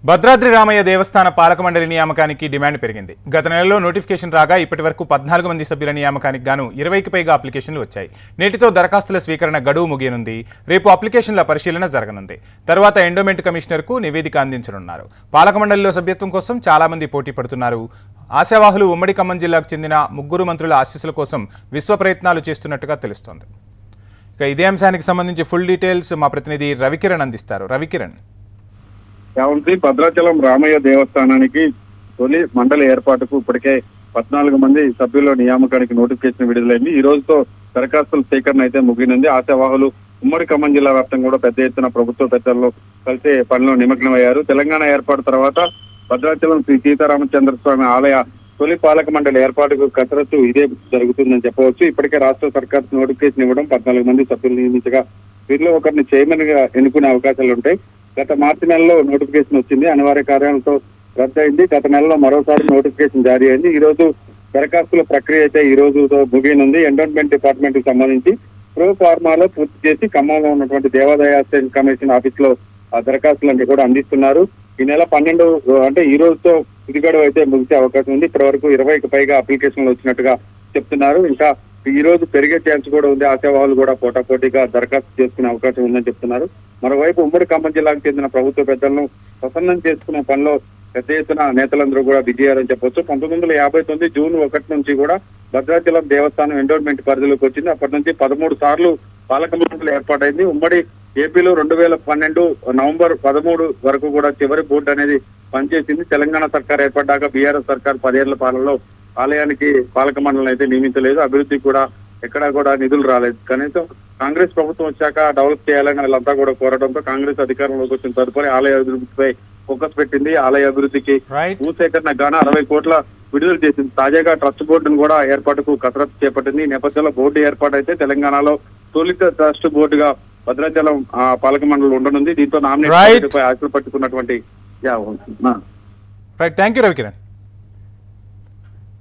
భద్రాద్రి రామయ్య దేవస్థాన పాలక మండలి నియామకానికి డిమాండ్ పెరిగింది. గత నెలలో నోటిఫికేషన్ రాగా ఇప్పటి వరకు 14 మంది సభ్యుల నియామకానికి గాను 20కి పైగా అప్లికేషన్లు వచ్చాయి. నేటితో దరఖాస్తుల స్వీకరణ గడువు ముగియనుంది. రేపు అప్లికేషన్ల పరిశీలన జరగనుంది. తర్వాత ఎండోమెంట్ కమిషనర్కు నివేదిక అందించనున్నారు. పాలక మండలిలో సభ్యత్వం కోసం చాలా మంది పోటీ పడుతున్నారు. ఆశావాహులు ఉమ్మడి ఖమ్మం జిల్లాకు చెందిన 3 మంత్రుల ఆశీస్సుల కోసం విశ్వ ప్రయత్నాలు చేస్తున్నట్టుగా తెలుస్తోంది. ఇక ఇదే అంశానికి సంబంధించి ఫుల్ డీటెయిల్స్ మా ప్రతినిధి రవికిరణ్ అందిస్తారు. రవికిరణ్, భద్రాచలం రామయ్య దేవస్థానానికి తొలి మండలి ఏర్పాటుకు ఇప్పటికే 14 మంది సభ్యుల నియామకానికి నోటిఫికేషన్ విడుదలైంది. ఈ రోజుతో దరఖాస్తుల సేకరణ అయితే ముగినుంది. ఆశావాహులు ఉమ్మడి ఖమ్మం జిల్లా వ్యాప్తంగా కూడా పెద్ద ఎత్తున ప్రభుత్వ పెద్దల్లో కలిసే పనిలో నిమగ్నమయ్యారు. తెలంగాణ ఏర్పాటు తర్వాత భద్రాచలం శ్రీ సీతారామచంద్ర స్వామి ఆలయ తొలి పాలక మండలి ఏర్పాటుకు కసరత్తు ఇదే జరుగుతుందని చెప్పవచ్చు. ఇప్పటికే రాష్ట్ర సర్కార్ నోటిఫికేషన్ ఇవ్వడం 14 మంది సభ్యులు నియమించగా వీరిలో ఒకరిని చైర్మన్ గా ఎన్నుకునే అవకాశాలు ఉంటాయి. గత మార్చి నెలలో నోటిఫికేషన్ వచ్చింది, అనివార్య కార్యాలతో రద్దయింది. గత నెలలో మరోసారి నోటిఫికేషన్ జారీ అయింది. ఈ రోజు దరఖాస్తుల ప్రక్రియ అయితే ఈ రోజుతో ముగియనుంది. ఎండోమెంట్ డిపార్ట్మెంట్ కి సంబంధించి ప్రో ఫార్మాలో పూర్తి చేసి ఖమ్మంలో ఉన్నటువంటి దేవాదాయ కమిషన్ ఆఫీస్ లో ఆ దరఖాస్తులన్నీ కూడా అందిస్తున్నారు. ఈ నెల 12 అంటే ఈ రోజుతో తుది గడువు అయితే ముగిసే అవకాశం ఉంది. ఇప్పటి వరకు 20కి పైగా అప్లికేషన్లు వచ్చినట్టుగా చెప్తున్నారు. ఇంకా ఈ రోజు పెరిగే ఛాన్స్ కూడా ఉంది. ఆశావాహులు కూడా పోటాపోటీగా దరఖాస్తు చేసుకునే అవకాశం ఉందని చెప్తున్నారు. మరోవైపు ఉమ్మడి ఖమ్మం జిల్లాకు చెందిన ప్రభుత్వ పెద్దలను ప్రసన్నం చేసుకునే పనిలో పెద్ద ఎత్తున నేతలందరూ కూడా బిజీ అయ్యారని చెప్పొచ్చు. 1959 జూన్ 1 నుంచి కూడా భద్రాచలం దేవస్థానం ఎండోమెంట్ పరిధిలోకి వచ్చింది. అప్పటి నుంచి 13 సార్లు పాలక మండలి ఏర్పాటైంది. ఉమ్మడి ఏపీలో 2012 నవంబర్ 13 వరకు కూడా చివరి బోర్డు అనేది పనిచేసింది. తెలంగాణ సర్కార్ ఏర్పడ్డాక బీఆర్ఎస్ సర్కార్ 10 ఏళ్ల పాలనలో ఆలయానికి పాలక మండలిని అయితే నియమించలేదు. అభివృద్ధికి కూడా ఎక్కడా కూడా నిధులు రాలేదు. కనీసం కాంగ్రెస్ ప్రభుత్వం వచ్చాక డెవలప్ చేయాలని వాళ్ళంతా కూడా కోరడంతో కాంగ్రెస్ అధికారంలోకి వచ్చిన తదుపరి ఆలయ అభివృద్ధిపై ఫోకస్ పెట్టింది. ఆలయ అభివృద్ధికి భూసేకరణ గాన 60 కోట్ల విడుదల చేసింది. తాజాగా ట్రస్ట్ బోర్డును కూడా ఏర్పాటుకు కసరత్తు చేపట్టింది. ఈ నేపథ్యంలో బోర్డు ఏర్పాటైతే తెలంగాణలో తొలి ట్రస్ట్ బోర్డుగా భద్రాచలం పాలక మండలి ఉండనుంది. దీంతో నామినేషన్ ఆశలు పట్టుకున్నటువంటి థ్యాంక్ యూ రవికిరణ్.